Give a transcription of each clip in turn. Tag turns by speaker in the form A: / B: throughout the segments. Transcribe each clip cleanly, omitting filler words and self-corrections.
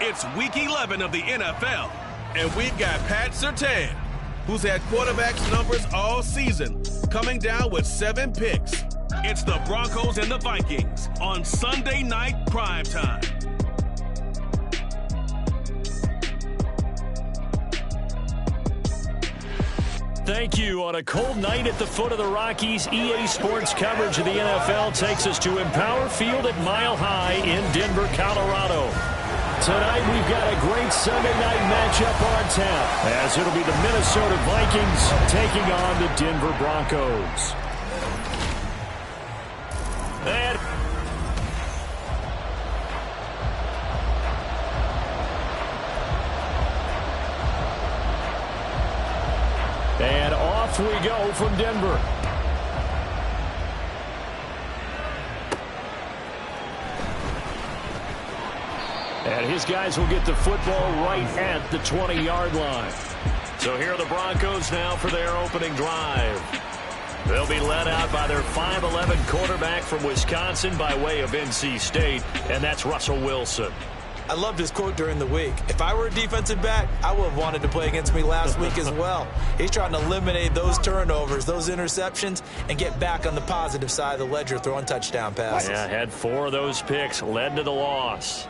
A: It's Week 11 of the NFL, and we've got Pat Surtain, who's had quarterbacks numbers all season, coming down with 7 picks. It's the Broncos and the Vikings on Sunday Night Primetime.
B: Thank you. On a cold night at the foot of the Rockies, EA Sports coverage of the NFL takes us to Empower Field at Mile High in Denver, Colorado. Tonight we've got a great Sunday night matchup on tap, as it'll be the Minnesota Vikings taking on the Denver Broncos. And off we go from Denver. And his guys will get the football right at the 20-yard line. So here are the Broncos now for their opening drive. They'll be led out by their 5'11" quarterback from Wisconsin by way of NC State, and that's Russell Wilson.
C: I loved his quote during the week. If I were a defensive back, I would have wanted to play against me last week as well. He's trying to eliminate those turnovers, those interceptions, and get back on the positive side of the ledger throwing touchdown passes.
B: Yeah, had 4 of those picks, led to the loss.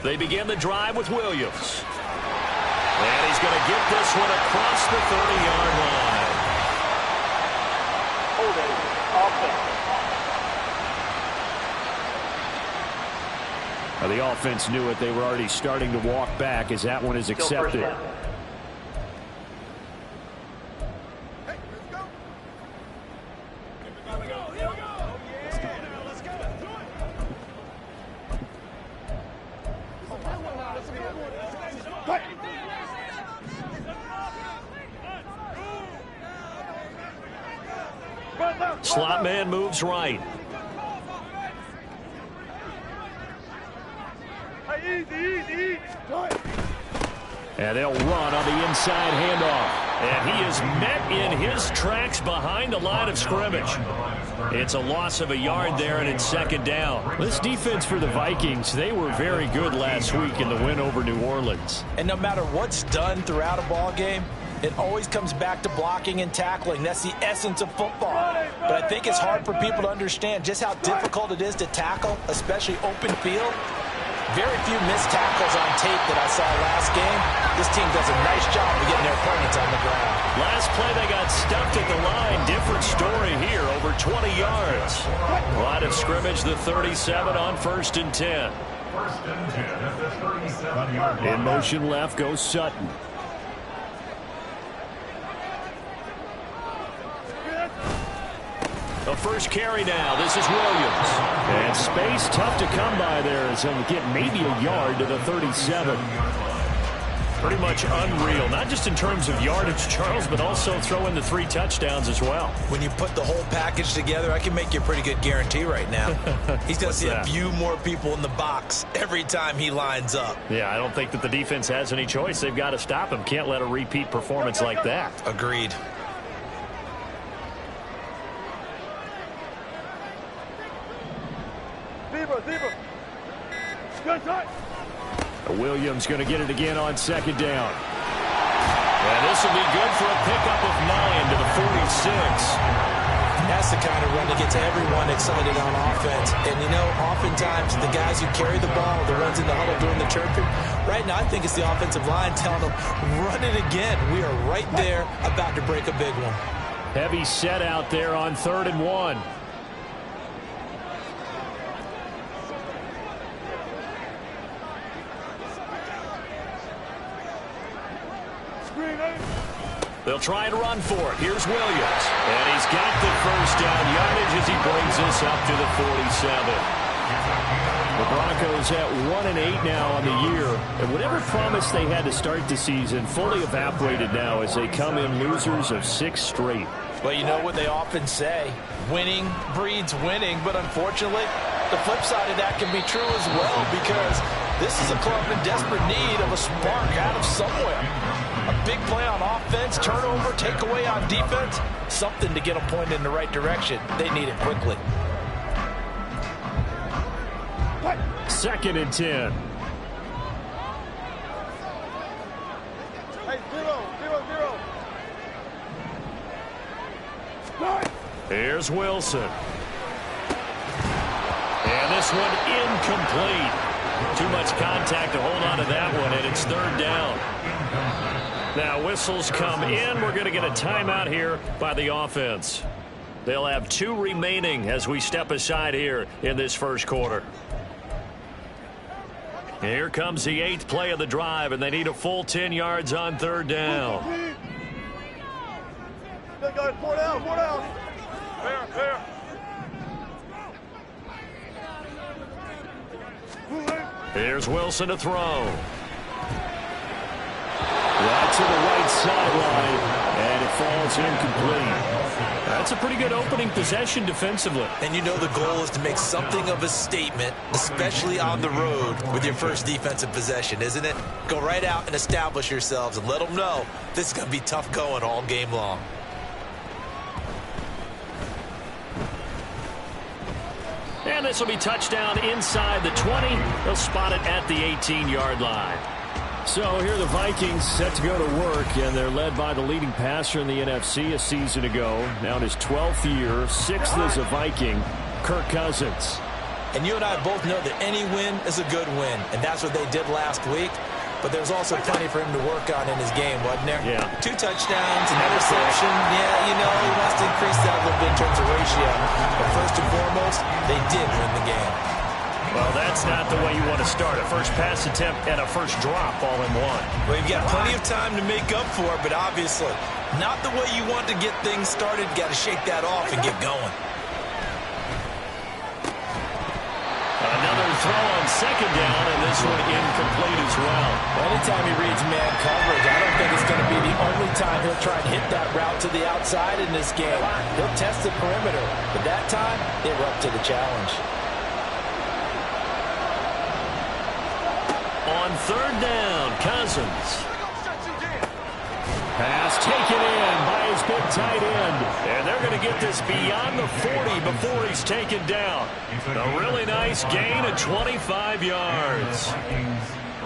B: They begin the drive with Williams. And he's going to get this one across the 30-yard line.
D: Holding offense.
B: Now, the offense knew it. They were already starting to walk back as that one is accepted. Slot man moves right. And they'll run on the inside handoff. And he is met in his tracks behind the line of scrimmage. It's a loss of a yard there, and it's second down. This defense for the Vikings, they were very good last week in the win over New Orleans.
C: And no matter what's done throughout a ball game, it always comes back to blocking and tackling. That's the essence of football. But I think it's hard for people to understand just how difficult it is to tackle, especially open field. Very few missed tackles on tape that I saw last game. This team does a nice job of getting their opponents on the ground.
B: Last play, they got stuffed at the line. Different story here, over 20 yards. Line of scrimmage, the 37 on 1st and 10. In motion left goes Sutton. The first carry now. This is Williams. And space tough to come by there as he'll get maybe a yard to the 37. Pretty much unreal, not just in terms of yardage, Charles, but also throw in the 3 touchdowns as well.
C: When you put the whole package together, I can make you a pretty good guarantee right now. He's going to see a few more people in the box every time he lines up.
B: Yeah, I don't think that the defense has any choice. They've got to stop him. Can't let a repeat performance like that.
C: Agreed.
B: Williams going to get it again on 2nd down. And this will be good for a pickup of 9 to the 46.
C: That's the kind of run that gets everyone excited on offense. And, you know, oftentimes the guys who carry the ball, the ones in the huddle doing the chirping, right now I think it's the offensive line telling them, run it again. We are right there about to break a big one.
B: Heavy set out there on 3rd and 1. They'll try and run for it. Here's Williams. And he's got the first down yardage as he brings this up to the 47. The Broncos at 1-8 now on the year. And whatever promise they had to start the season fully evaporated now as they come in losers of 6 straight.
C: Well, you know what they often say, winning breeds winning, but unfortunately, the flip side of that can be true as well because this is a club in desperate need of a spark out of somewhere. A big play on offense, turnover, takeaway on defense, something to get them pointed in the right direction. They need it quickly.
B: 2nd and 10.
D: Hey, 0-0-0.
B: Here's Wilson. And this one incomplete. Too much contact to hold on to that one, and it's 3rd down. Now whistles come in. We're going to get a timeout here by the offense. They'll have 2 remaining as we step aside here in this first quarter. Here comes the 8th play of the drive, and they need a full 10 yards on 3rd down.
D: Go, 4 down, 4 down. Fair.
B: Here's Wilson to throw. Right to the right sideline, and it falls incomplete. That's a pretty good opening possession defensively.
C: And you know the goal is to make something of a statement, especially on the road with your first defensive possession, isn't it? Go right out and establish yourselves and let them know this is going to be tough going all game long.
B: And this will be touchdown inside the 20. They'll spot it at the 18-yard line. So here are the Vikings set to go to work, and they're led by the leading passer in the NFC a season ago. Now in his 12th year, 6th as a Viking, Kirk Cousins.
C: And you and I both know that any win is a good win, and that's what they did last week. But there's also plenty for him to work on in his game, wasn't there?
B: Yeah.
C: 2 touchdowns, an interception. Yeah, you know, he wants to increase that a little bit in terms of ratio. But first and foremost, they did win the game.
B: Well, that's not the way you want to start. A first pass attempt and a first drop all in one.
C: Well, you've got plenty of time to make up for it, but obviously not the way you want to get things started. Got to shake that off and get going.
B: Another throw on 2nd down, and this one incomplete as well.
C: Anytime he reads man coverage, I don't think it's going to be the only time he'll try and hit that route to the outside in this game. He'll test the perimeter, but that time, they were up to the challenge.
B: On 3rd down, Cousins. Pass taken in by his big tight end. And they're going to get this beyond the 40 before he's taken down. A really nice gain of 25 yards.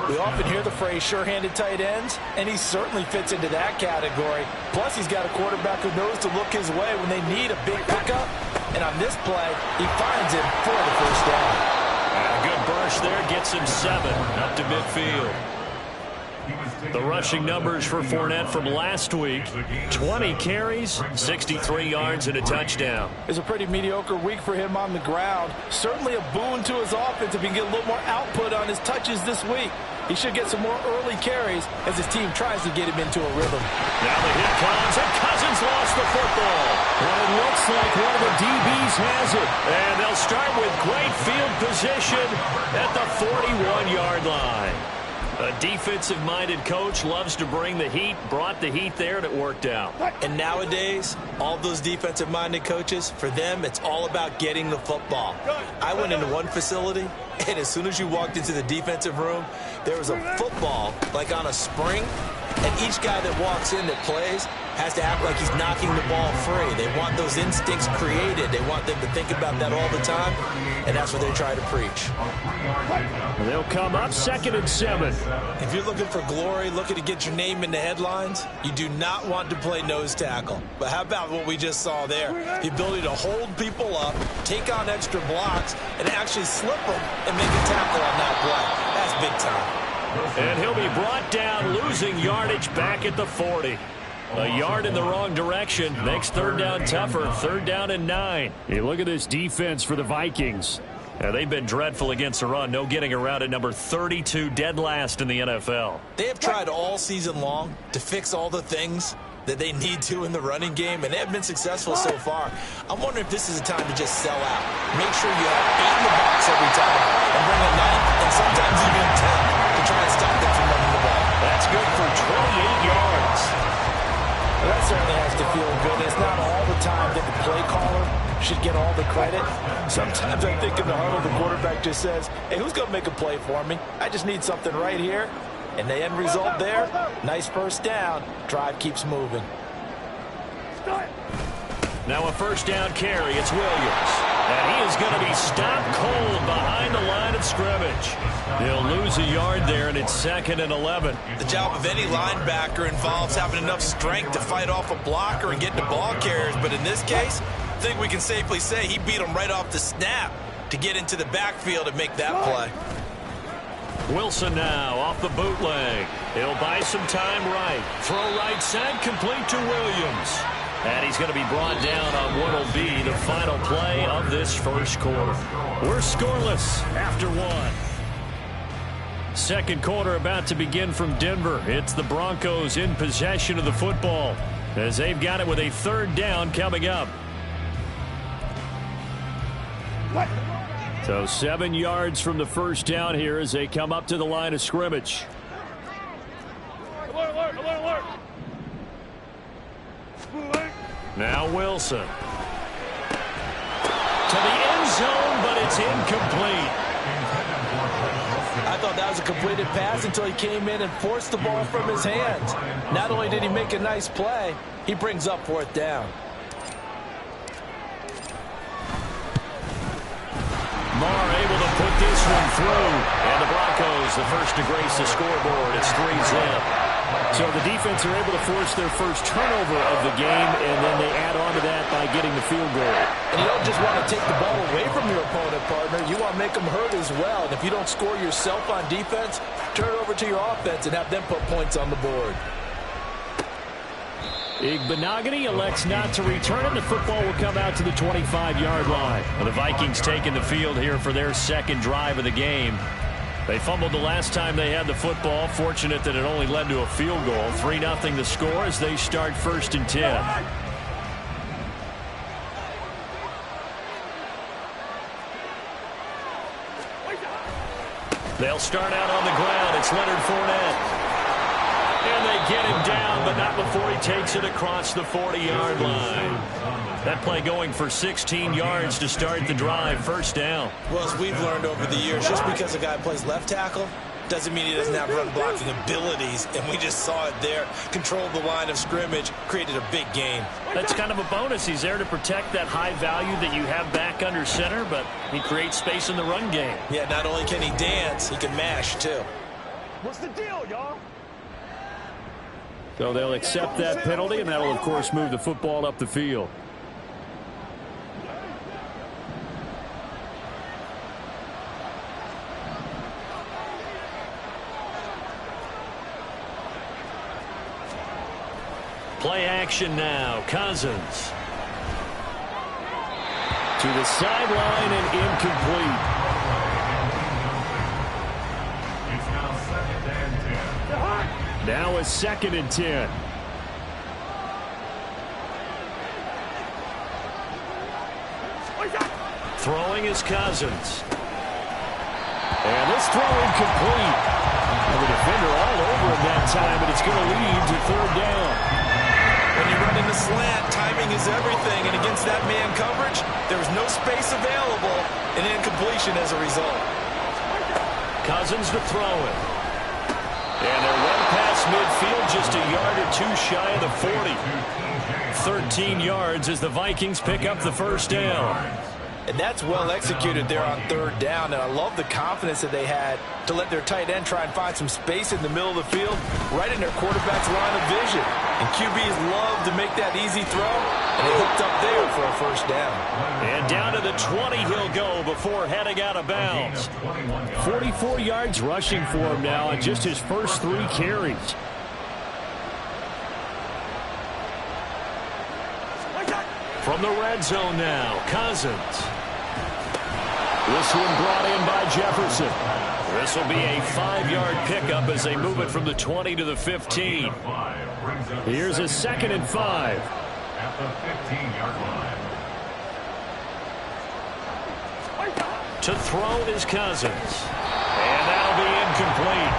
C: We often hear the phrase sure-handed tight ends, and he certainly fits into that category. Plus, he's got a quarterback who knows to look his way when they need a big pickup. And on this play, he finds him for the first down.
B: A good burst there gets him 7 up to midfield. The rushing numbers for Fournette from last week, 20 carries, 63 yards, and a touchdown.
C: It's a pretty mediocre week for him on the ground. Certainly a boon to his offense if he can get a little more output on his touches this week. He should get some more early carries as his team tries to get him into a rhythm.
B: Now the hit comes, and Cousins lost the football. And it looks like one of the DBs has it. And they'll start with great field position at the 41-yard line. A defensive-minded coach loves to bring the heat, brought the heat there, and it worked out.
C: And nowadays, all those defensive-minded coaches, for them, it's all about getting the football. I went into one facility, and as soon as you walked into the defensive room, there was a football, like on a spring, and each guy that walks in that plays has to act like he's knocking the ball free. They want those instincts created. They want them to think about that all the time, and that's what they try to preach.
B: They'll come up 2nd and 7.
C: If you're looking for glory, looking to get your name in the headlines, you do not want to play nose tackle. But how about what we just saw there? The ability to hold people up, take on extra blocks, and actually slip them and make a tackle on that play. That's big time.
B: And he'll be brought down, losing yardage back at the 40. A yard in the wrong direction makes 3rd down tougher. 3rd down and 9. You look at this defense for the Vikings. They've been dreadful against the run. No getting around at number 32, dead last in the NFL.
C: They have tried all season long to fix all the things that they need to in the running game, and they have been successful so far. I'm wondering if this is a time to just sell out. Make sure you have 8 in the box every time and bring a 9th and sometimes even 10 to try and stop them from running the ball.
B: That's good for 28 yards.
C: Well, that certainly has to feel good. It's not all the time that the play caller should get all the credit. Sometimes I think in the huddle, the quarterback just says, hey, who's going to make a play for me? I just need something right here. And the end result there, nice first down. Drive keeps moving.
B: Now a 1st down carry. It's Williams. And he is going to be stopped cold behind the line line of scrimmage. They'll lose a yard there, and it's 2nd and 11.
C: The job of any linebacker involves having enough strength to fight off a blocker and get to ball carriers. But in this case, I think we can safely say he beat him right off the snap to get into the backfield and make that play.
B: Wilson now off the bootleg. He'll buy some time right. Throw right side, complete to Williams. And he's going to be brought down on what will be the final play of this first quarter. We're scoreless after one. Second quarter about to begin from Denver. It's the Broncos in possession of the football as they've got it with a 3rd down coming up. So 7 yards from the first down here as they come up to the line of scrimmage.
D: Alert, alert, alert, alert.
B: Now Wilson. To the end zone, but it's incomplete.
C: I thought that was a completed pass until he came in and forced the ball from his hands. Not only did he make a nice play, he brings up 4th down.
B: Marr able to put this one through. And the Broncos, the first to grace the scoreboard. It's 3-zip. So the defense are able to force their first turnover of the game, and then they add on to that by getting the field goal.
C: And you don't just want to take the ball away from your opponent, partner. You want to make them hurt as well. And if you don't score yourself on defense, turn it over to your offense and have them put points on the board.
B: Igbenogany elects not to return it. The football will come out to the 25-yard line. Well, the Vikings taking the field here for their second drive of the game. They fumbled the last time they had the football. Fortunate that it only led to a field goal. 3-0 the score as they start 1st and 10. They'll start out on the ground. It's Leonard Fournette. And they get him down, but not before he takes it across the 40-yard line. That play going for 16 yards to start the drive. 1st down.
C: Well, as we've learned over the years, just because a guy plays left tackle doesn't mean he doesn't have run blocking abilities. And we just saw it there. Controlled the line of scrimmage, created a big gain.
B: That's kind of a bonus. He's there to protect that high value that you have back under center, but he creates space in the run game.
C: Yeah, not only can he dance, he can mash, too.
D: What's the deal, y'all?
B: So they'll accept that penalty, and that'll, of course, move the football up the field. Play action now. Cousins. To the sideline and incomplete. Now a 2nd and 10. Throwing is Cousins. And this throw incomplete. And the defender all over him that time, but it's going to lead to 3rd down.
C: When you run in the slant, timing is everything. And against that man coverage, there was no space available. And incompletion as a result.
B: Cousins to throw it. And they're run past midfield, just a yard or 2 shy of the 40. 13 yards as the Vikings pick up the 1st down.
C: And that's well executed there on 3rd down. And I love the confidence that they had to let their tight end try and find some space in the middle of the field, right in their quarterback's line of vision. And QBs love to make that easy throw, and he hooked up there for a 1st down.
B: And down to the 20 he'll go before heading out of bounds. 44 yards rushing for him now on just his first 3 carries. From the red zone now, Cousins. This one brought in by Jefferson. This will be a 5-yard pickup as they move it from the 20 to the 15. Here's a 2nd and 5.
E: At the 15-yard line.
B: To throw is Cousins. And that'll be incomplete.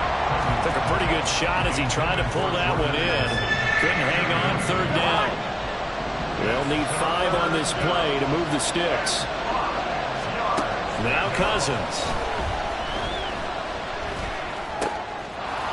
B: Took a pretty good shot as he tried to pull that one in. Couldn't hang on. 3rd down. They'll need 5 on this play to move the sticks. Now Cousins.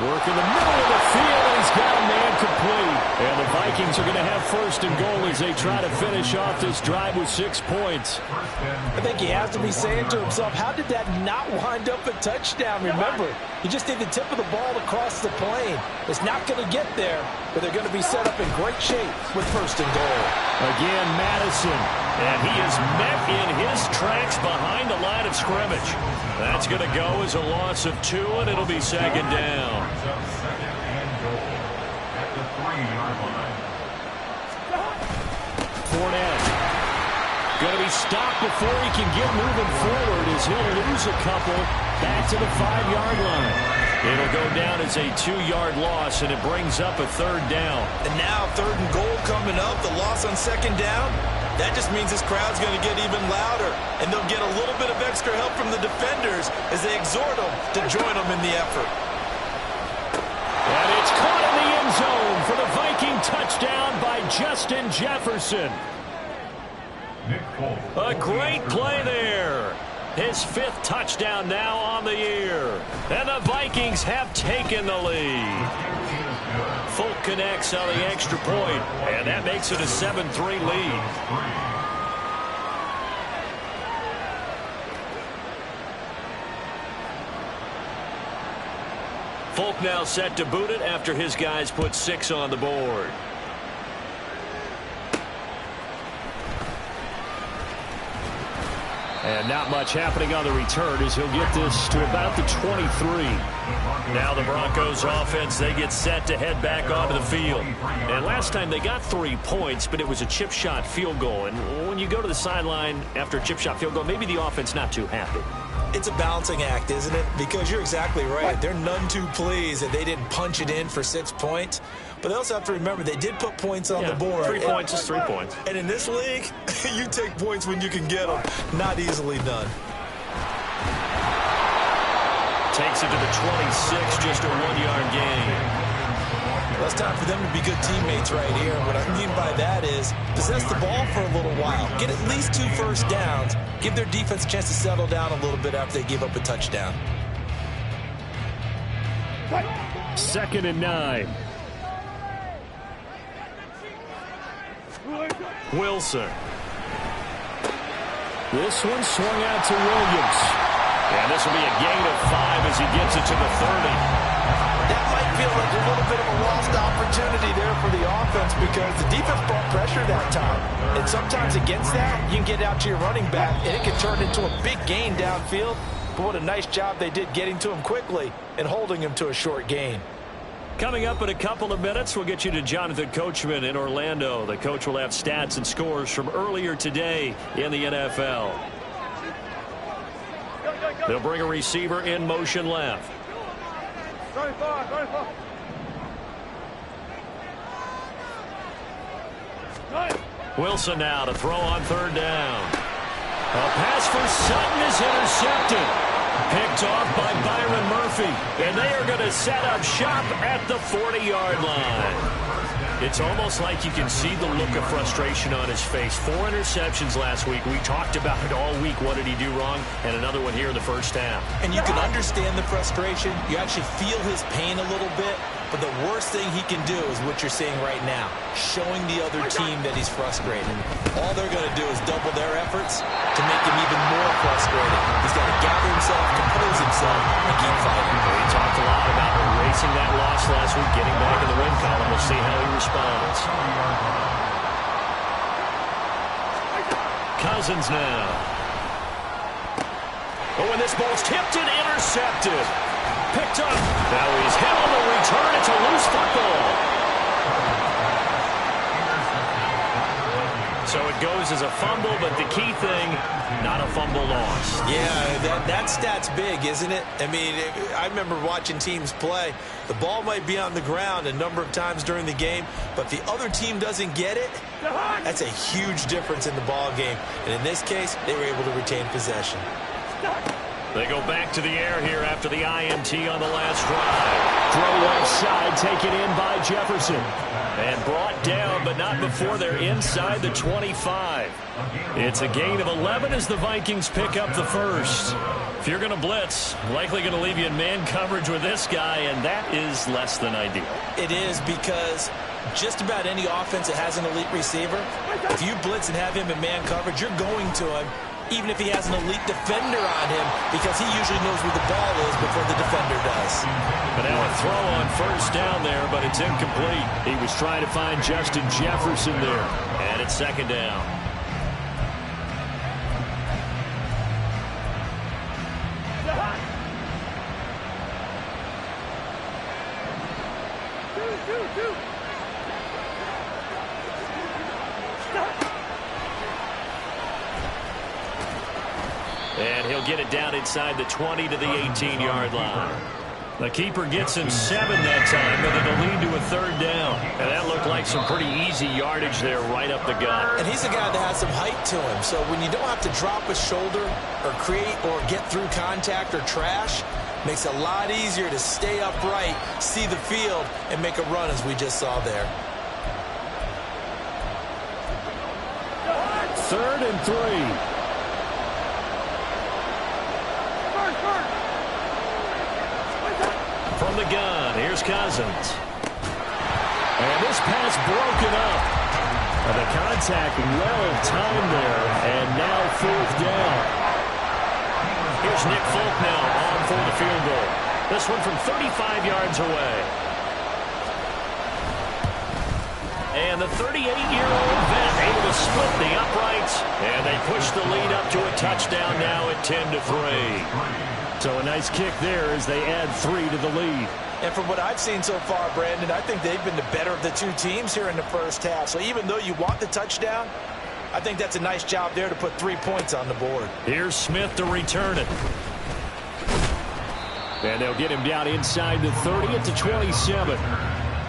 B: Work in the middle of the field, and he's got a man complete. And the Vikings are going to have first and goal as they try to finish off this drive with 6 points.
C: I think he has to be saying to himself, how did that not wind up a touchdown? Remember, you just need the tip of the ball to cross the plane. It's not going to get there, but they're going to be set up in great shape with first and goal.
B: Again, Madison. And he is met in his tracks behind the line of scrimmage. That's going to go as a loss of 2, and it'll be second down. Fournette going to be stopped before he can get moving forward as he'll lose a couple back to the 5-yard line. It'll go down as a 2-yard loss, and it brings up a third down.
C: And now third and goal coming up, the loss on second down. That just means this crowd's going to get even louder, and they'll get a little bit of extra help from the defenders as they exhort them to join them in the effort.
B: And it's caught in the end zone for the Viking touchdown by Justin Jefferson. A great play there. His 5th touchdown now on the year. And the Vikings have taken the lead. Folk connects on the extra point, and that makes it a 7-3 lead. Folk now set to boot it after his guys put 6 on the board. And not much happening on the return as he'll get this to about the 23. Now the Broncos offense, they get set to head back onto the field. And last time they got 3 points, but it was a chip shot field goal. And when you go to the sideline after a chip shot field goal, maybe the offense not too happy.
C: It's a balancing act, isn't it? Because you're exactly right. They're none too pleased that they didn't punch it in for 6 points. But they also have to remember they did put points on the board.
B: 3 points is 3 points.
C: And in this league, you take points when you can get them. Not easily done.
B: Takes it to the 26, just a 1-yard gain.
C: Well, it's time for them to be good teammates right here. What I mean by that is possess the ball for a little while. Get at least 2 first downs. Give their defense a chance to settle down a little bit after they give up a touchdown.
B: 2nd and 9. Wilson. This one swung out to Williams. And this will be a gain of 5 as he gets it to the 30.
C: That might feel like a little bit of a lost opportunity there for the offense because the defense brought pressure that time. And sometimes against that, you can get out to your running back, and it can turn into a big gain downfield. But what a nice job they did getting to him quickly and holding him to a short gain.
B: Coming up in a couple of minutes, we'll get you to Jonathan Coachman in Orlando. The coach will have stats and scores from earlier today in the NFL. They'll bring a receiver in motion left. Wilson now to throw on 3rd down. A pass for Sutton is intercepted. Picked off by Byron Murphy. And they are going to set up shop at the 40-yard line. It's almost like you can see the look of frustration on his face. 4 interceptions last week. We talked about it all week. What did he do wrong? And another one here in the first half.
C: And you can understand the frustration. You actually feel his pain a little bit. But the worst thing he can do is what you're seeing right now, showing the other team that he's frustrated. All they're going to do is double their efforts to make him even more frustrated. He's got to gather himself, compose himself, and keep fighting.
B: We talked a lot about erasing that loss last week, getting back in the win column. We'll see how he responds. Cousins now. Oh, and this ball's tipped and intercepted. Picked up. Now he's hit on the return. It's a loose football. So it goes as a fumble, but the key thing, not a fumble loss.
C: Yeah, that stat's big, isn't it? I mean, I remember watching teams play. The ball might be on the ground a number of times during the game, but if the other team doesn't get it, that's a huge difference in the ball game. And in this case, they were able to retain possession.
B: They go back to the air here after the INT on the last drive. Throw left side, taken in by Jefferson. And brought down, but not before they're inside the 25. It's a gain of 11 as the Vikings pick up the first. If you're going to blitz, likely going to leave you in man coverage with this guy, and that is less than ideal.
C: It is, because just about any offense that has an elite receiver, if you blitz and have him in man coverage, you're going to him, even if he has an elite defender on him, because he usually knows where the ball is before the defender does.
B: But now a throw on first down there, but it's incomplete. He was trying to find Justin Jefferson there, and it's second down. And he'll get it down inside the 20 to the 18-yard line. The keeper gets him 7 that time, but it'll lead to a third down. And that looked like some pretty easy yardage there right up the gut.
C: And he's a guy that has some height to him, so when you don't have to drop a shoulder or create or get through contact or trash, makes it a lot easier to stay upright, see the field, and make a run as we just saw there.
B: 3rd and 3. From the gun, here's Cousins. And this pass broken up. And the contact well timed there, and now 4th down. Here's Nick Folk now on for the field goal. This one from 35 yards away. And the 38-year-old vet able to split the uprights, and they push the lead up to a touchdown now at 10-3. So a nice kick there as they add 3 to the lead.
C: And from what I've seen so far, Brandon, I think they've been the better of the two teams here in the first half. So even though you want the touchdown, I think that's a nice job there to put 3 points on the board.
B: Here's Smith to return it. And they'll get him down inside the 30 at the 27.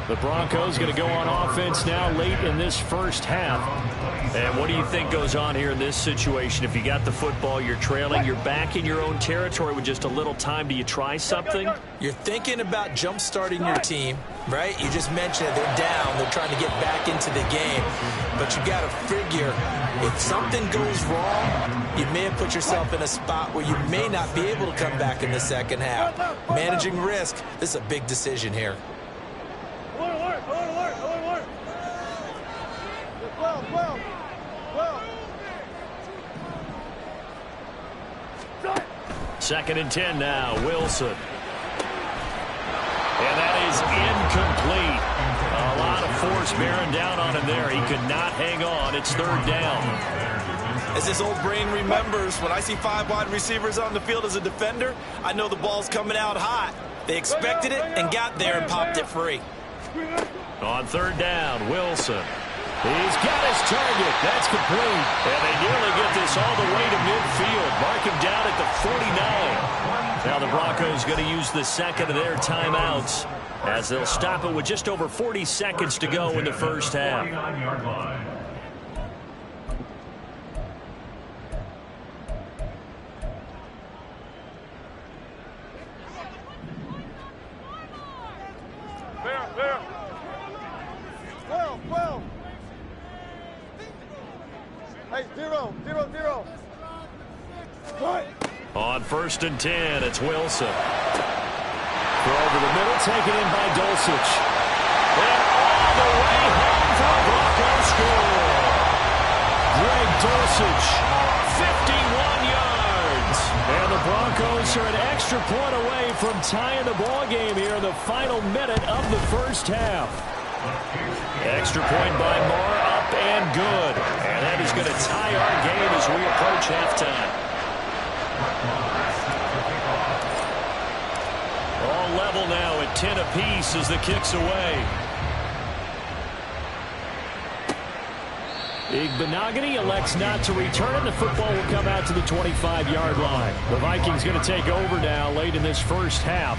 B: The Broncos going to go on offense now late in this first half. And what do you think goes on here in this situation? If you got the football, you're trailing, you're back in your own territory with just a little time. Do you try something?
C: You're thinking about jump-starting your team, right? You just mentioned it. They're down. They're trying to get back into the game. But you got to figure, if something goes wrong, you may have put yourself in a spot where you may not be able to come back in the second half. Managing risk, this is a big decision here.
B: Second and 10 now, Wilson. And that is incomplete. A lot of force bearing down on him there. He could not hang on. It's 3rd down.
C: As this old brain remembers, when I see 5 wide receivers on the field as a defender, I know the ball's coming out hot. They expected it and got there and popped it free.
B: On 3rd down, Wilson. He's got his target. That's complete. And they nearly get this all the way to midfield. Mark him down at the 49. Now the Broncos going to use the second of their timeouts as they'll stop it with just over 40 seconds to go in the first half. On 1st and 10, it's Wilson. Throw over the middle, taken in by Dulcich. And all the way home for a Broncos score. Greg Dulcich, 51 yards. And the Broncos are an extra point away from tying the ball game here in the final minute of the first half. Extra point by Moore, up and good. And that is going to tie our game as we approach halftime. All level now at 10 apiece as the kick's away. Igbenogany elects not to return it. The football will come out to the 25-yard line. The Vikings going to take over now late in this first half.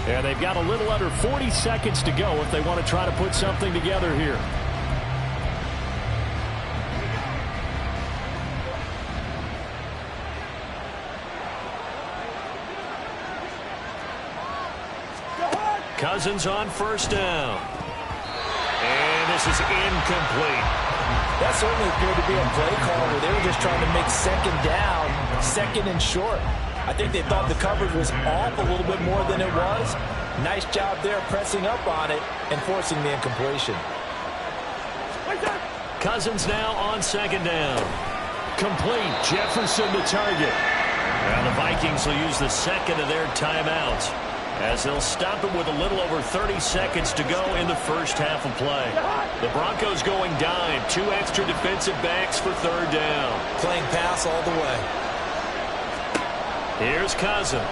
B: And they've got a little under 40 seconds to go if they want to try to put something together here. Cousins on 1st down. And this is incomplete.
C: That certainly appeared to be a play call where they were just trying to make second down, second and short. I think they thought the coverage was off a little bit more than it was. Nice job there pressing up on it and forcing the incompletion.
B: Cousins now on second down. Complete. Jefferson the target. Now the Vikings will use the second of their timeouts as they'll stop it with a little over 30 seconds to go in the first half of play. The Broncos going dime. 2 extra defensive backs for third down.
C: Playing pass all the way.
B: Here's Cousins.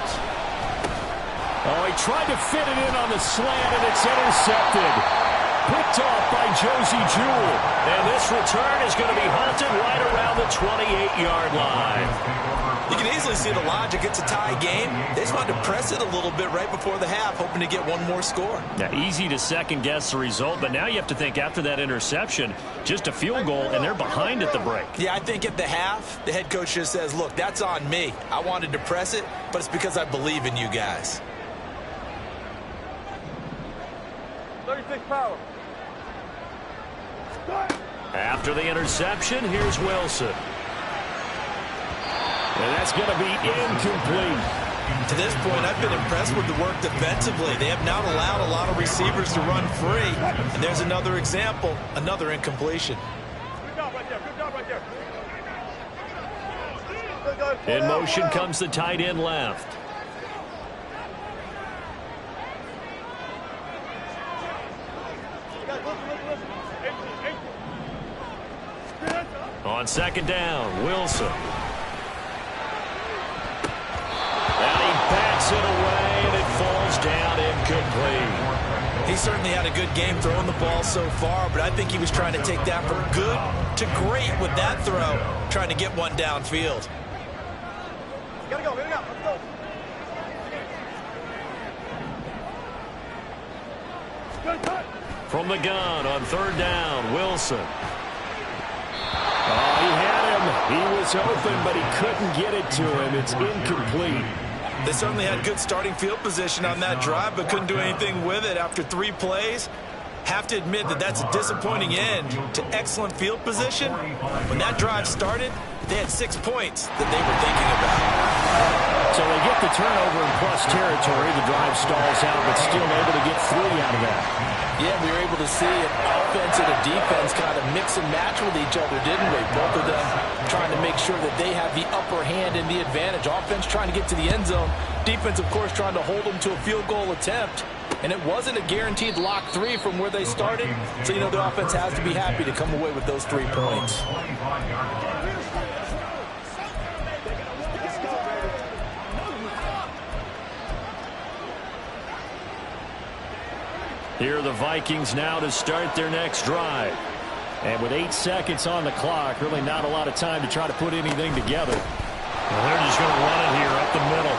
B: Oh, he tried to fit it in on the slant, and it's intercepted. Picked off by Josie Jewell. And this return is going to be halted right around the 28-yard line.
C: You can easily see the logic. It's a tie game. They just wanted to press it a little bit right before the half, hoping to get one more score.
B: Now, easy to second-guess the result, but now you have to think after that interception, just a field goal, and they're behind at the break.
C: Yeah, I think at the half, the head coach just says, look, that's on me. I wanted to press it, but it's because I believe in you guys.
D: 36 power.
B: After the interception, here's Wilson. And that's going to be incomplete.
C: To this point, I've been impressed with the work defensively. They have not allowed a lot of receivers to run free. And there's another example, another incompletion.
D: Good job right there. Good job right there.
B: In motion comes the tight end left. On second down, Wilson. And he bats it away, and it falls down incomplete.
C: He certainly had a good game throwing the ball so far, but I think he was trying to take that from good to great with that throw, trying to get one downfield.
D: Gotta go, let's go.
B: From the gun on third down, Wilson. Oh, he had him. He was open, but he couldn't get it to him. It's incomplete.
C: They certainly had good starting field position on that drive, but couldn't do anything with it after 3 plays. Have to admit that that's a disappointing end to excellent field position. When that drive started, they had 6 points that they were thinking about.
B: So they get the turnover in plus territory. The drive stalls out, but still able to get 3 out of that.
C: Yeah, we were able to see an offense and a defense kind of mix and match with each other, didn't we? Both of them trying to make sure that they have the upper hand and the advantage. Offense trying to get to the end zone. Defense, of course, trying to hold them to a field goal attempt. And it wasn't a guaranteed lock 3 from where they started. So, you know, the offense has to be happy to come away with those 3 points.
B: Here are the Vikings now to start their next drive. And with 8 seconds on the clock, really not a lot of time to try to put anything together. Well, they're just going to run it here up the middle.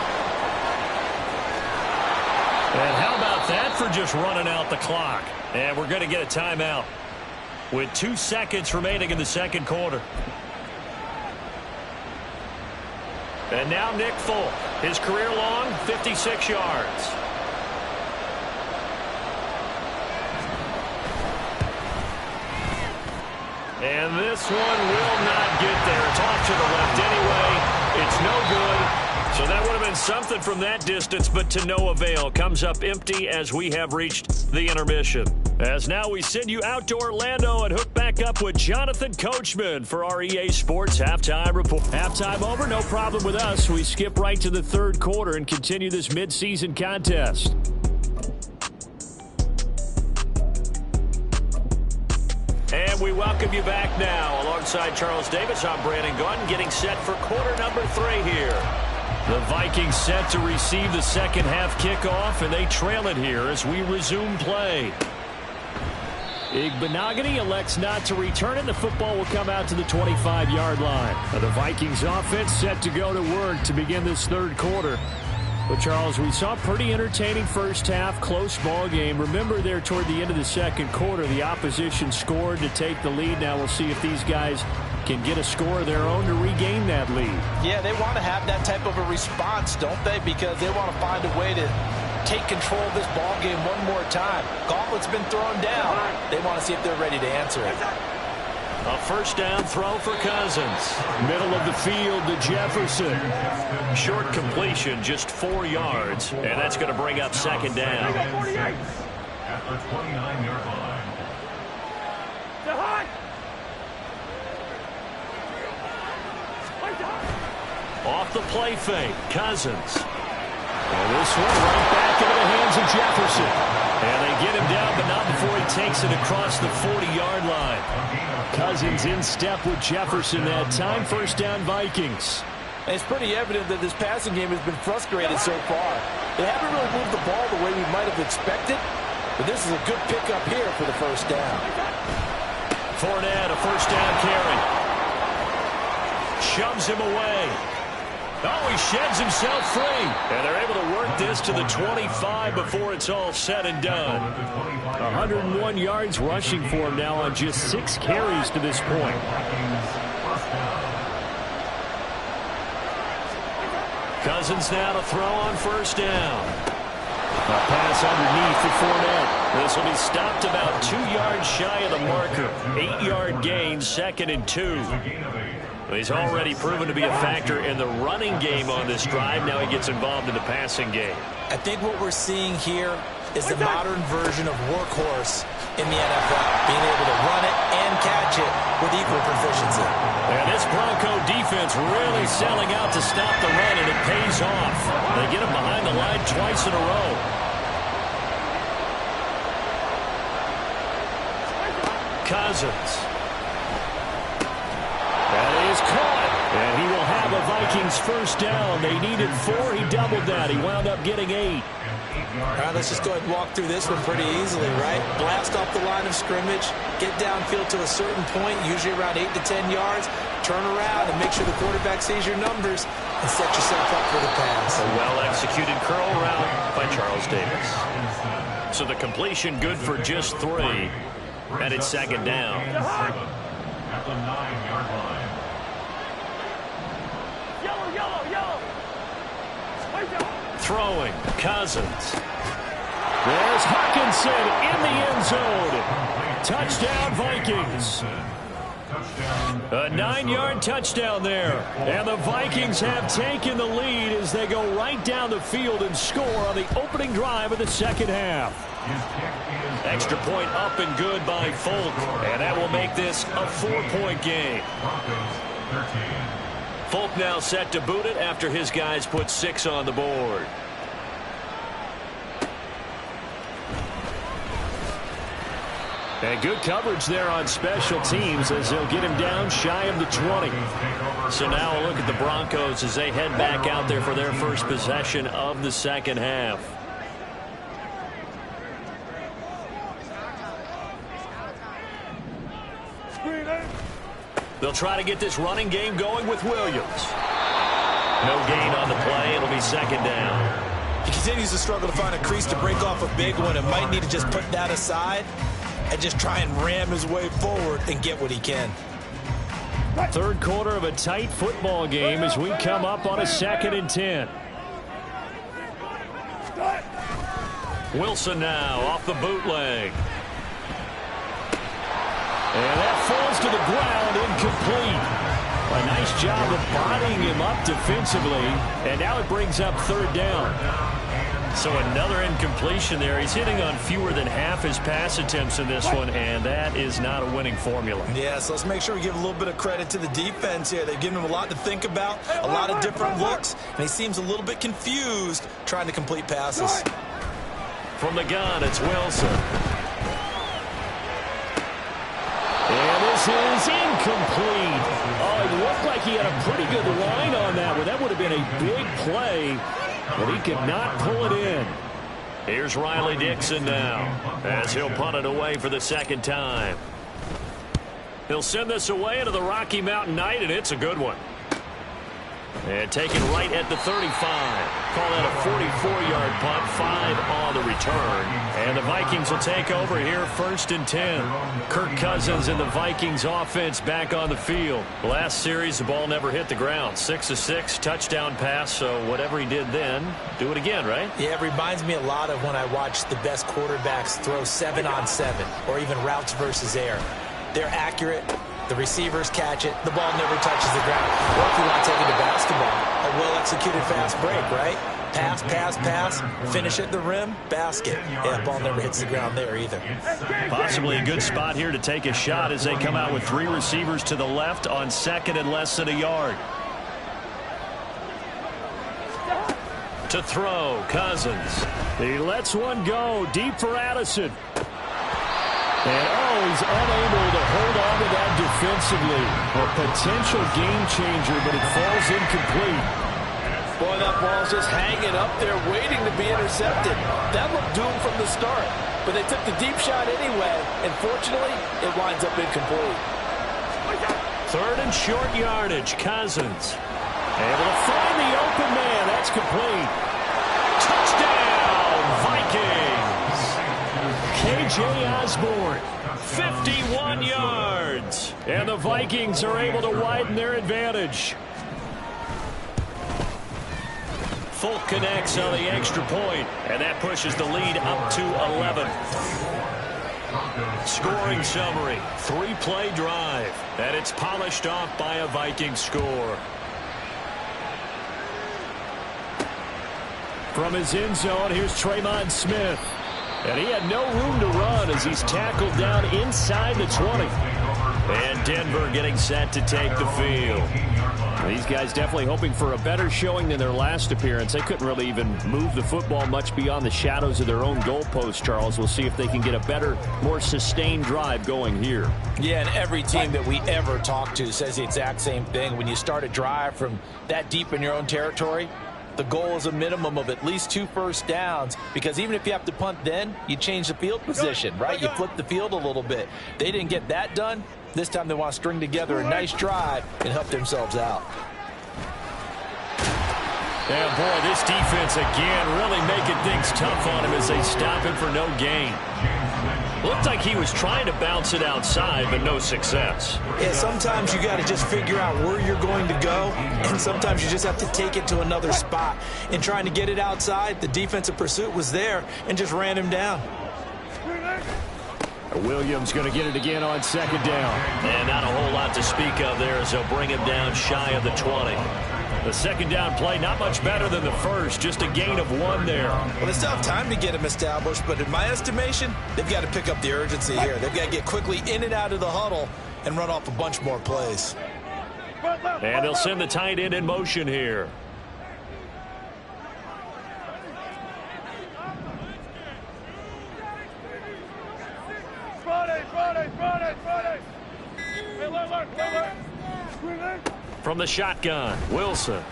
B: And how about that for just running out the clock? And we're going to get a timeout with 2 seconds remaining in the second quarter. And now Nick Folk, his career long 56 yards. And this one will not get there. It's off to the left anyway. It's no good. So that would have been something from that distance, but to no avail. Comes up empty as we have reached the intermission. As now we send you out to Orlando and hook back up with Jonathan Coachman for our EA Sports Halftime Report. Halftime over, no problem with us. We skip right to the third quarter and continue this midseason contest. And we welcome you back now. Alongside Charles Davis, I'm Brandon Gaudin, getting set for quarter number 3 here. The Vikings set to receive the second half kickoff, and they trail it here as we resume play. Igbenogany elects not to return it. The football will come out to the 25-yard line. Now the Vikings offense set to go to work to begin this third quarter. But, Charles, we saw a pretty entertaining first half, close ball game. Remember there toward the end of the second quarter, the opposition scored to take the lead. Now we'll see if these guys can get a score of their own to regain that lead.
C: Yeah, they want to have that type of a response, don't they? Because they want to find a way to take control of this ball game one more time. Gauntlet's been thrown down. They want to see if they're ready to answer it.
B: A first down throw for Cousins. Middle of the field to Jefferson. Short completion, just 4 yards, and that's going to bring up second down.
E: At the 29-yard line.
B: Off the play fake, Cousins. And this one right back into the hands of Jefferson. And they get him down, but not before he takes it across the 40-yard line. Cousins in step with Jefferson that time. First down, Vikings.
C: And it's pretty evident that this passing game has been frustrated so far. They haven't really moved the ball the way we might have expected, but this is a good pickup here for the first down.
B: Fournette, a first down carry. Shoves him away. Oh, he sheds himself free. And they're able to work this to the 25 before it's all said and done. 101 yards rushing for him now on just 6 carries to this point. Cousins now to throw on first down. A pass underneath for Fournette. This will be stopped about 2 yards shy of the marker. 8-yard gain, 2nd and 2. He's already proven to be a factor in the running game on this drive. Now he gets involved in the passing game.
C: I think what we're seeing here is the modern version of workhorse in the NFL, being able to run it and catch it with equal proficiency.
B: And this Bronco defense really selling out to stop the run, and it pays off. They get him behind the line twice in a row. Cousins. That is caught, and he will have a Vikings first down. They needed 4. He doubled that. He wound up getting 8.
C: All right, let's just go ahead and walk through this one pretty easily, right? Blast off the line of scrimmage, get downfield to a certain point, usually around 8 to 10 yards, turn around and make sure the quarterback sees your numbers and set yourself up for the pass.
B: A well-executed curl route by Charles Davis. So the completion good for just 3, and it's second down.
E: At the 9-yard line.
B: Throwing, Cousins. There's Hawkinson in the end zone. Touchdown, Vikings. A 9-yard touchdown there. And the Vikings have taken the lead as they go right down the field and score on the opening drive of the second half. Extra point up and good by Folk. And that will make this a 4-point game. Folk now set to boot it after his guys put 6 on the board. And good coverage there on special teams as they'll get him down shy of the 20. So now a look at the Broncos as they head back out there for their first possession of the second half. They'll try to get this running game going with Williams. No gain on the play. It'll be second down.
C: He continues to struggle to find a crease to break off a big one and might need to just put that aside and just try and ram his way forward and get what he can.
B: Third quarter of a tight football game as we come up on a 2nd and 10. Wilson now off the bootleg. And that falls to the ground, incomplete. A nice job of bodying him up defensively, and now it brings up third down. So another incompletion there. He's hitting on fewer than half his pass attempts in this one, and that is not a winning formula.
C: Yeah, so let's make sure we give a little bit of credit to the defense here. They've given him a lot to think about, a lot of different looks, and he seems a little bit confused trying to complete passes.
B: From the gun, it's Wilson. And this is incomplete. Oh, it looked like he had a pretty good line on that one. That would have been a big play, but he could not pull it in. Here's Riley Dixon now as he'll punt it away for the second time. He'll send this away into the Rocky Mountain night, and it's a good one. And taken right at the 35. Call that a 44-yard punt, 5 on the return. And the Vikings will take over here, 1st and 10. Kirk Cousins and the Vikings offense back on the field. Last series, the ball never hit the ground. 6 of 6, touchdown pass, so whatever he did then, do it again, right?
C: Yeah, it reminds me a lot of when I watch the best quarterbacks throw 7-on-7 or even routes versus air. They're accurate. The receivers catch it. The ball never touches the ground. Or if you want to take it to basketball, a well-executed fast break, right? Pass, pass, pass, finish at the rim, basket. Yeah, the ball never hits the ground there either.
B: Possibly a good spot here to take a shot as they come out with 3 receivers to the left on 2nd and less than a yard. To throw, Cousins. He lets one go deep for Addison. And, he's unable to hold on to that defensively. A potential game changer, but it falls incomplete.
F: Boy, that ball's just hanging up there, waiting to be intercepted. That looked doomed from the start, but they took the deep shot anyway, and fortunately, it winds up incomplete.
B: 3rd and short yardage, Cousins. Able to find the open man. That's complete. Touchdown, Vikings. KJ Osborne, 51 yards. And the Vikings are able to widen their advantage. Folk connects on the extra point, and that pushes the lead up to 11. Scoring summary, 3-play drive, and it's polished off by a Viking score. From his end zone, here's Tremon Smith. And he had no room to run as he's tackled down inside the 20. And Denver getting set to take the field. These guys definitely hoping for a better showing than their last appearance. They couldn't really even move the football much beyond the shadows of their own goalpost, Charles. We'll see if they can get a better, more sustained drive going here.
C: Yeah, and every team that we ever talk to says the exact same thing. When you start a drive from that deep in your own territory, the goal is a minimum of at least 2 first downs, because even if you have to punt then, you change the field position, right? You flip the field a little bit. They didn't get that done. This time they want to string together a nice drive and help themselves out.
B: Yeah, boy, this defense again really making things tough on him as they stop him for no gain. Looked like he was trying to bounce it outside, but no success.
C: Yeah, sometimes you got to just figure out where you're going to go, and sometimes you just have to take it to another spot. In trying to get it outside, the defensive pursuit was there and just ran him down.
B: Williams going to get it again on 2nd down. And not a whole lot to speak of there as they'll bring him down shy of the 20. The 2nd down play, not much better than the first, just a gain of 1 there.
C: Well, they still have time to get him established, but in my estimation, they've got to pick up the urgency here. They've got to get quickly in and out of the huddle and run off a bunch more plays.
B: And they'll send the tight end in motion here. From the shotgun, Wilson. And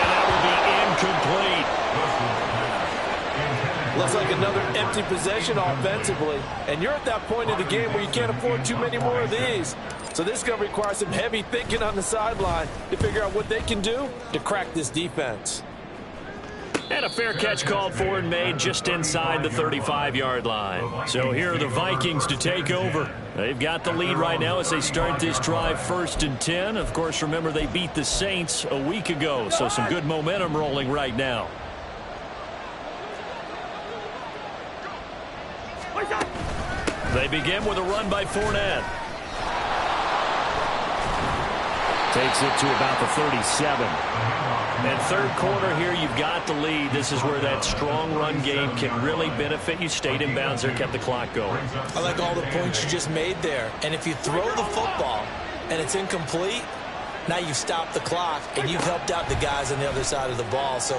B: that will be incomplete.
F: Looks like another empty possession offensively. And you're at that point in the game where you can't afford too many more of these. So this is going to require some heavy thinking on the sideline to figure out what they can do to crack this defense.
B: And a fair catch called for and made just inside the 35-yard line. So here are the Vikings to take over. They've got the lead right now as they start this drive 1st and 10. Of course, remember they beat the Saints a week ago, so some good momentum rolling right now. They begin with a run by Fournette. Takes it to about the 37. And 3rd quarter here, you've got the lead. This is where that strong run game can really benefit you. Stayed in bounds there, kept the clock going.
C: I like all the points you just made there. And if you throw the football and it's incomplete, now you've stopped the clock and you've helped out the guys on the other side of the ball. So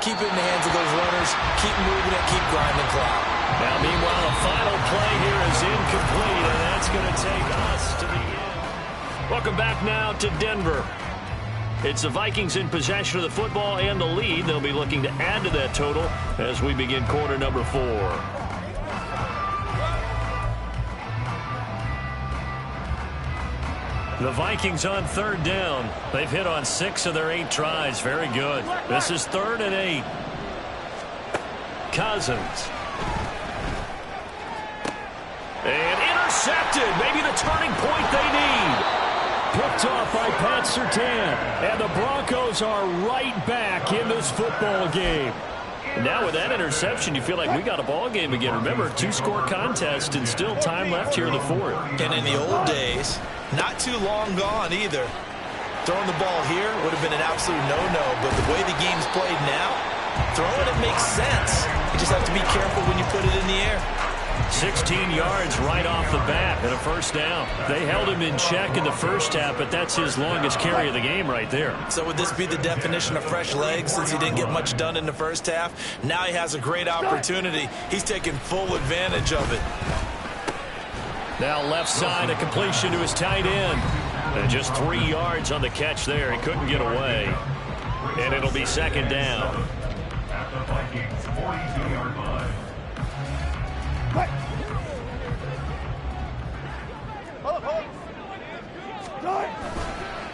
C: keep it in the hands of those runners. Keep moving it. Keep grinding clock.
B: Now, meanwhile, the final play here is incomplete, and that's going to take us to the end. Welcome back now to Denver. It's the Vikings in possession of the football and the lead. They'll be looking to add to that total as we begin quarter number 4. The Vikings on third down. They've hit on 6 of their 8 tries. Very good. This is 3rd and 8. Cousins. And intercepted. Maybe the turning point they need. Picked off by Pat Surtain. And the Broncos are right back in this football game. Now with that interception, you feel like we got a ball game again. Remember, 2-score contest and still time left here in the 4th.
C: And in the old days, not too long gone either, throwing the ball here would have been an absolute no-no. But the way the game's played now, throwing it makes sense. You just have to be careful when you put it in the air.
B: 16 yards right off the bat and a first down. They held him in check in the first half, but that's his longest carry of the game right there.
C: So would this be the definition of fresh legs since he didn't get much done in the first half? Now he has a great opportunity. He's taking full advantage of it.
B: Now left side, a completion to his tight end. And just 3 yards on the catch there. He couldn't get away. And it'll be second down.
E: At the Vikings 42-yard line.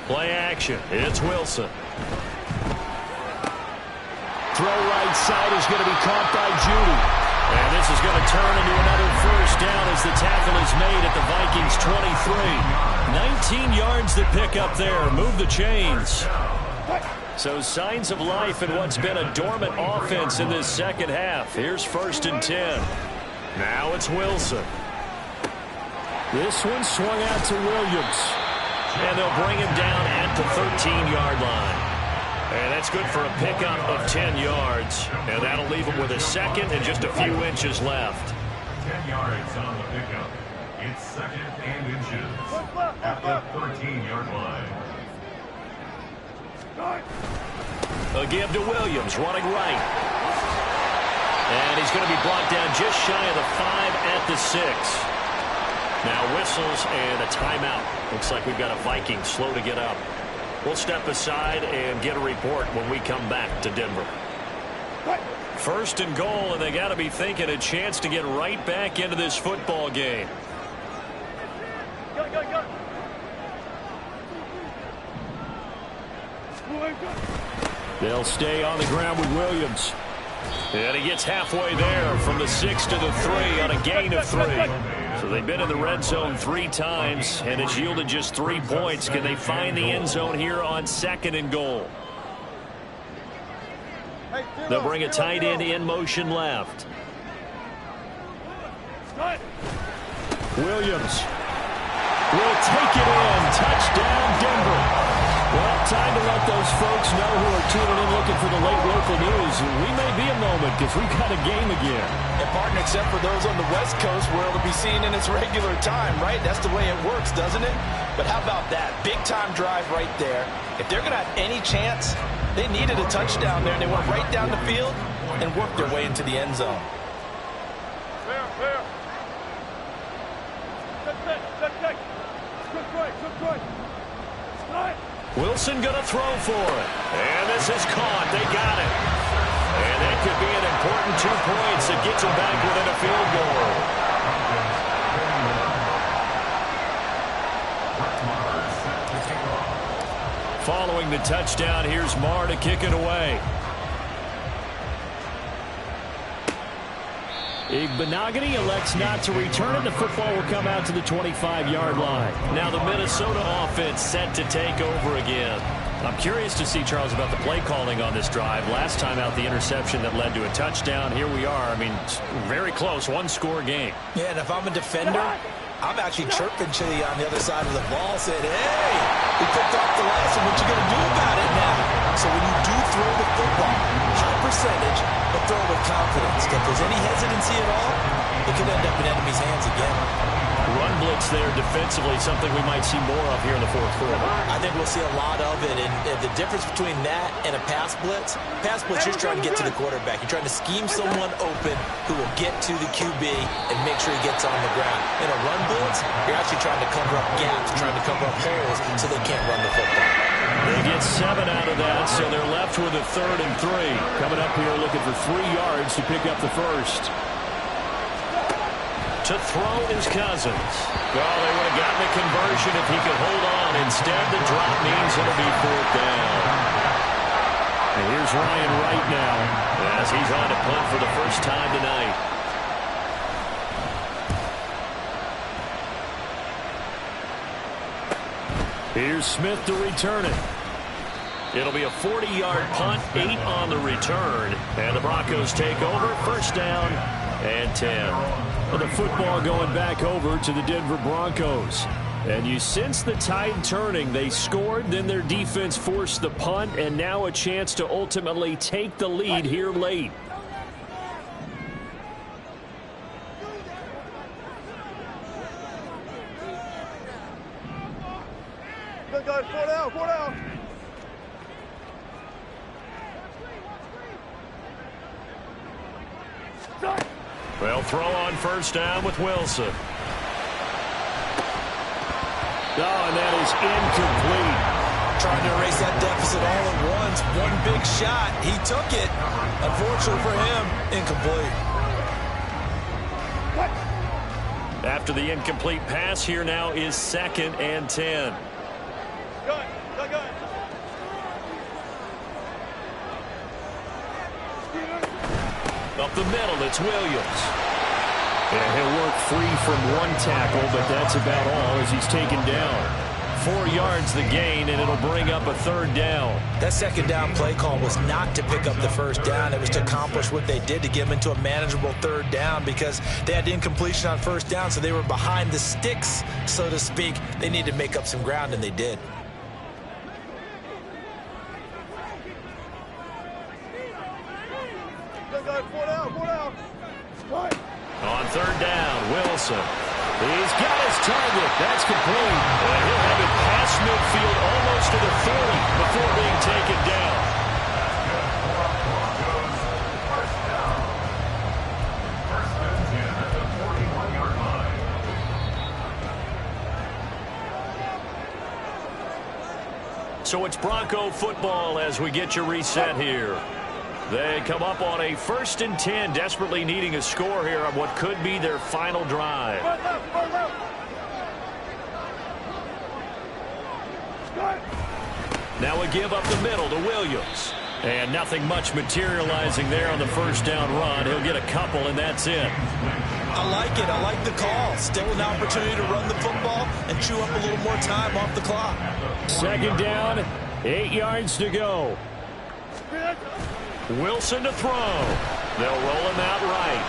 B: Play action. It's Wilson.
F: Throw right side is going to be caught by Judy.
B: And this is going to turn into another first down as the tackle is made at the Vikings 23. 19 yards to pick up there. Move the chains. So signs of life in what's been a dormant offense in this second half. Here's 1st and 10. Now it's Wilson.
F: This one swung out to Williams.
B: And they'll bring him down at the 13-yard line. And that's good for a pickup of 10 yards. And that'll leave him with a second and just a few inches left.
E: 10 yards on the pickup. It's 2nd and inches at the 13-yard line.
B: A give to Williams, running right. And he's going to be brought down just shy of the 5 at the 6. Now whistles and a timeout. Looks like we've got a Viking slow to get up. We'll step aside and get a report when we come back to Denver. 1st and goal, and they got to be thinking a chance to get right back into this football game.
F: They'll stay on the ground with Williams.
B: And he gets halfway there from the 6 to the 3 on a gain of 3. So they've been in the red zone 3 times, and it's yielded just 3 points. Can they find the end zone here on 2nd and goal? They'll bring a tight end in motion left.
F: Williams will take it in. Touchdown, Denver. Well, time to let those folks know who are tuning in looking for the late local news. We may be a moment because we've got a game again.
C: And partner, except for those on the West Coast where it'll be seen in its regular time, right? That's the way it works, doesn't it? But how about that? Big time drive right there. If they're going to have any chance, they needed a touchdown there, and they went right down the field and worked their way into the end zone.
B: Wilson going to throw for it. And this is caught. They got it. And that could be an important 2 points that gets them back within a field goal. Following the touchdown, here's Marr to kick it away.
F: Igbenogany elects not to return it. The football will come out to the 25-yard line.
B: Now the Minnesota offense set to take over again. I'm curious to see, Charles, about the play calling on this drive. Last time out, the interception that led to a touchdown. Here we are. I mean, very close, 1-score game.
C: Yeah, and if I'm a defender, I'm actually chirping Chili on the other side of the ball, saying, hey, he picked off the last one. What you going to do about it now? So when you do throw the football, high percentage, but throw it with confidence. If there's any hesitancy at all, it could end up in enemy's hands again.
B: Run blitz there defensively, something we might see more of here in the 4th quarter.
C: I think we'll see a lot of it, and the difference between that and a pass blitz, you're trying to get to the quarterback. You're trying to scheme someone open who will get to the QB and make sure he gets on the ground. In a run blitz, you're actually trying to cover up gaps, trying to cover up holes so they can't run the football.
B: They get 7 out of that, so they're left with a 3rd and 3.
F: Coming up here looking for 3 yards to pick up the first.
B: To throw is Cousins. Well, they would have gotten a conversion if he could hold on. Instead, the drop means it'll be 4th down. And here's Ryan right now as he's on to punt for the first time tonight. Here's Smith to return it. It'll be a 40-yard punt, 8 on the return. And the Broncos take over, 1st down and 10. Well, the football going back over to the Denver Broncos. And you sense the tide turning. They scored, then their defense forced the punt, and now a chance to ultimately take the lead here late.
D: Good guys, 4 down, 4 down.
B: Well, throw on 1st down with Wilson. Oh, and that is incomplete.
C: Trying to erase that deficit all at once. One big shot. He took it. Unfortunately for him, incomplete.
B: After the incomplete pass, here now is 2nd and 10.
D: Good.
B: Up the middle, it's Williams. And he'll work free from 1 tackle, but that's about all as he's taken down. 4 yards the gain, and it'll bring up a 3rd down.
C: That 2nd down play call was not to pick up the 1st down. It was to accomplish what they did to get them into a manageable 3rd down because they had incompletion on 1st down, so they were behind the sticks, so to speak. They needed to make up some ground, and they did.
D: Good guys, 4 down, 4 down. Right.
B: On 3rd down, Wilson. He's got his target. That's complete. And he'll have it past midfield almost to the 30 before being taken down. So it's Bronco football as we get your reset here. They come up on a 1st and 10, desperately needing a score here on what could be their final drive. Now a give up the middle to Williams. And nothing much materializing there on the 1st down run. He'll get a couple, and that's it.
C: I like it. I like the call. Still an opportunity to run the football and chew up a little more time off the clock.
B: 2nd down, 8 yards to go. Wilson to throw. They'll roll him out right.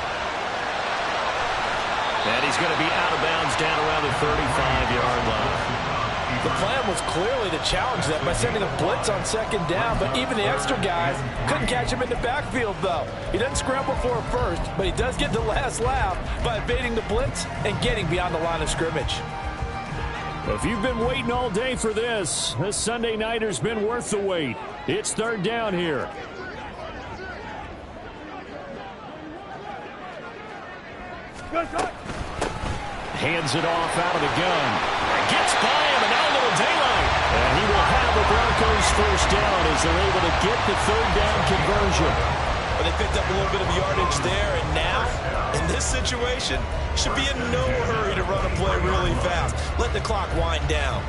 B: And he's going to be out of bounds down around the 35-yard line.
C: The plan was clearly to challenge that by sending a blitz on 2nd down, but even the extra guys couldn't catch him in the backfield, though. He doesn't scramble for it first, but he does get the last laugh by evading the blitz and getting beyond the line of scrimmage.
B: If you've been waiting all day for this Sunday nighter's been worth the wait. It's 3rd down here. Hands it off out of the gun. Gets by him, and now a little daylight. And he will have the Broncos 1st down as they're able to get the 3rd down conversion.
C: But they picked up a little bit of yardage there, and now, in this situation, should be in no hurry to run a play really fast. Let the clock wind down.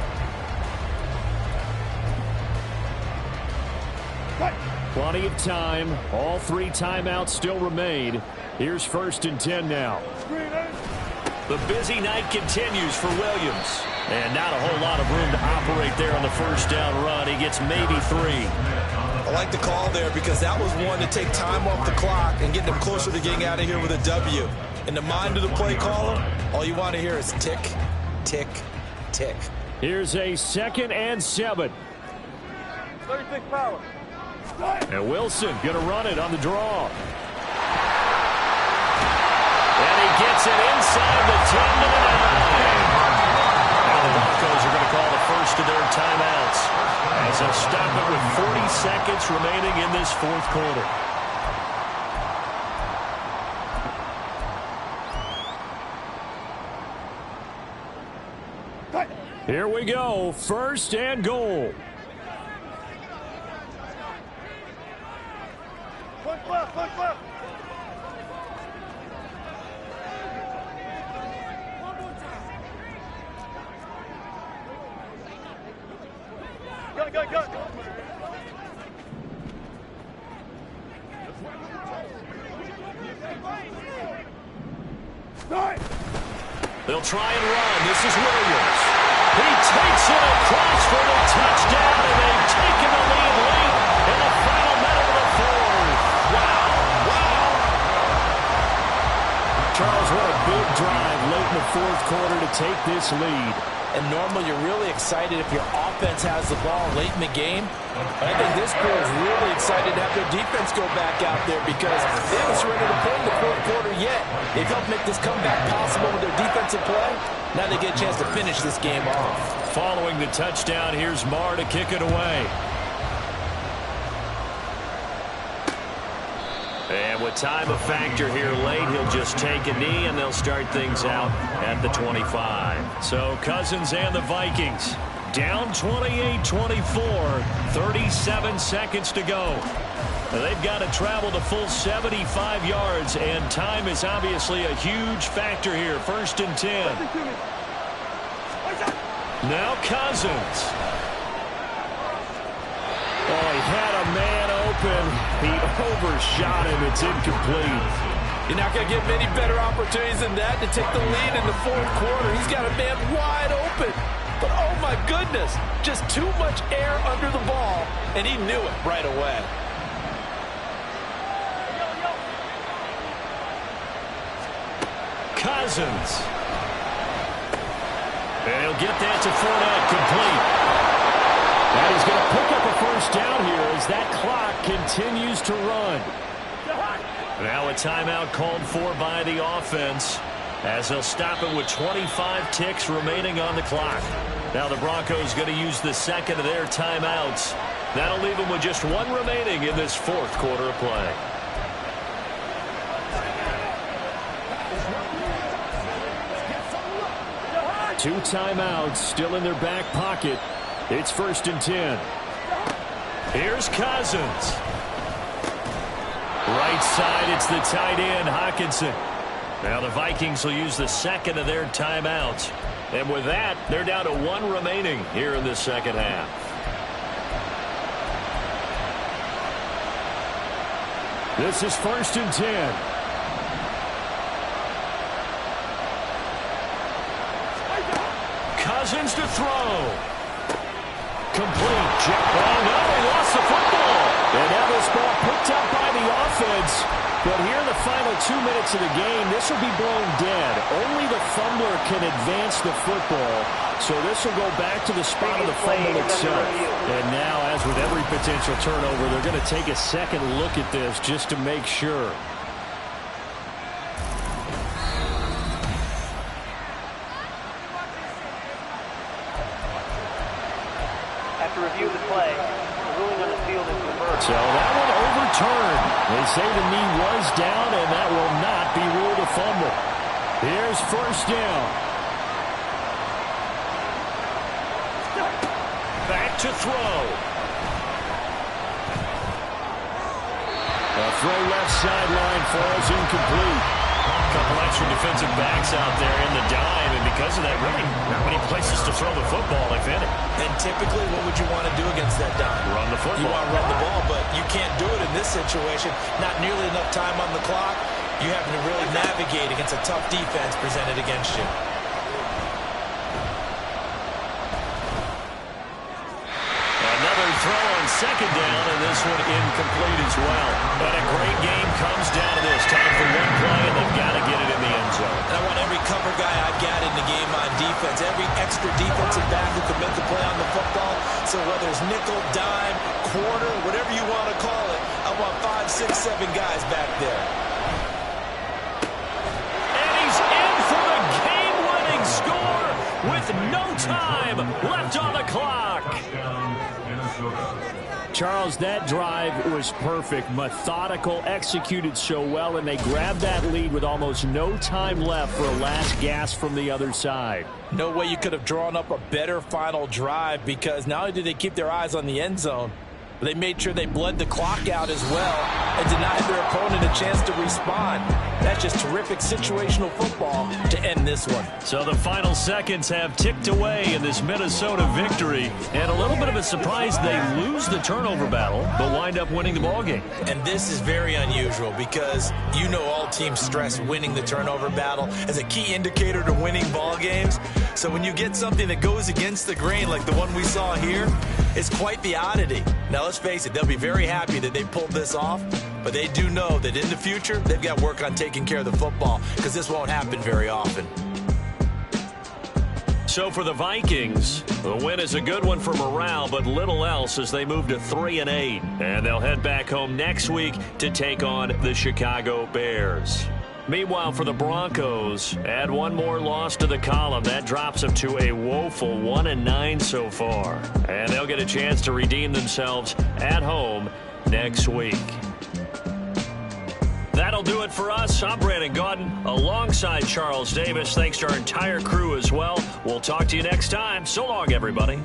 B: Plenty of time. All 3 timeouts still remain. Here's 1st and 10 now. The busy night continues for Williams. And not a whole lot of room to operate there on the 1st down run. He gets maybe 3.
C: I like the call there because that was one to take time off the clock and get them closer to getting out of here with a W. In the mind of the play caller, all you want to hear is tick, tick, tick.
B: Here's a 2nd and 7.
D: 36 power.
B: And Wilson going to run it on the draw. And he gets it inside the 10 to the 9. Now the Broncos are going to call the first of their timeouts as they'll stop it with 40 seconds remaining in this 4th quarter. Here we go. 1st and goal.
D: Push left, push left.
B: They'll try and run. This is Williams. He takes it across for the touchdown, and they've taken the lead late in the final minute of the fourth. Wow. Wow. Charles, what a big drive late in the fourth quarter to take this lead.
C: And normally you're really excited if your offense has the ball late in the game. But I think this crew is really excited to have their defense go back out there because they haven't surrendered a point in the fourth quarter yet. They've helped make this comeback possible with their defensive play. Now they get a chance to finish this game off.
B: Following the touchdown, here's Marr to kick it away. And with time a factor here late, he'll just take a knee, and they'll start things out at the 25. So Cousins and the Vikings down 28-24, 37 seconds to go. Now they've got to travel the full 75 yards, and time is obviously a huge factor here. 1st and 10. Now Cousins. Oh, he had a man open. He overshot him. It's incomplete.
F: You're not going to get many better opportunities than that to take the lead in the fourth quarter. He's got a man wide open. But, oh, my goodness, just too much air under the ball, and he knew it right away.
B: Cousins. And he'll get that to Fournette, complete. And he's going to pick up a first down here as that clock continues to run. Now a timeout called for by the offense as they'll stop it with 25 ticks remaining on the clock. Now the Broncos going to use the second of their timeouts. That'll leave them with just one remaining in this fourth quarter of play. Two timeouts still in their back pocket. It's 1st and 10. Here's Cousins. Right side, it's the tight end, Hockenson. Now the Vikings will use the second of their timeouts. And with that, they're down to one remaining here in the second half. This is 1st and 10. Cousins to throw. Complete. Oh, no, he lost the football. And now this ball picked up by the offense. But here in the final 2 minutes of the game, this will be blown dead. Only the fumbler can advance the football. So this will go back to the spot of the fumble itself. And now, as with every potential turnover, they're going to take a second look at this just to make sure.
G: Review the play. The ruling on the field is reversed.
B: So that one overturned. They say the knee was down, and that will not be ruled a fumble. Here's 1st down. Back to throw. A throw left sideline falls incomplete. A couple extra defensive backs out there in the dime, and because of that, really not many places to throw the football, if any.
C: And typically, what would you want to do against that dime?
B: Run the football.
C: You want to run the ball, but you can't do it in this situation. Not nearly enough time on the clock. You have to really navigate against a tough defense presented against you.
B: Another throw on 2nd down, and this one incomplete as well. But a great game comes down to this. Time for one play, and they've got to get it in the end zone.
C: And I want every cover guy I've got in the game on defense, every extra defensive back who can make the play on the football. So whether it's nickel, dime, quarter, whatever you want to call it, I want 5, 6, 7 guys back there.
B: And he's in for the game-winning score with no time left on the clock. Charles, that drive was perfect, methodical, executed so well, and they grabbed that lead with almost no time left for a last gasp from the other side.
C: No way you could have drawn up a better final drive because not only did they keep their eyes on the end zone, They made sure they bled the clock out as well and denied their opponent a chance to respond. That's just terrific situational football to end this one.
B: So the final seconds have ticked away in this Minnesota victory. And a little bit of a surprise, they lose the turnover battle, but wind up winning the ballgame.
C: And this is very unusual because you know all teams stress winning the turnover battle as a key indicator to winning ball games. So when you get something that goes against the grain like the one we saw here, it's quite the oddity. Now, let's face it, they'll be very happy that they pulled this off, but they do know that in the future, they've got to work on taking care of the football because this won't happen very often.
B: So for the Vikings, the win is a good one for morale, but little else as they move to 3-8. And they'll head back home next week to take on the Chicago Bears. Meanwhile, for the Broncos, add one more loss to the column. That drops them to a woeful 1-9 so far. And they'll get a chance to redeem themselves at home next week. That'll do it for us. I'm Brandon Gaudin alongside Charles Davis. Thanks to our entire crew as well. We'll talk to you next time. So long, everybody.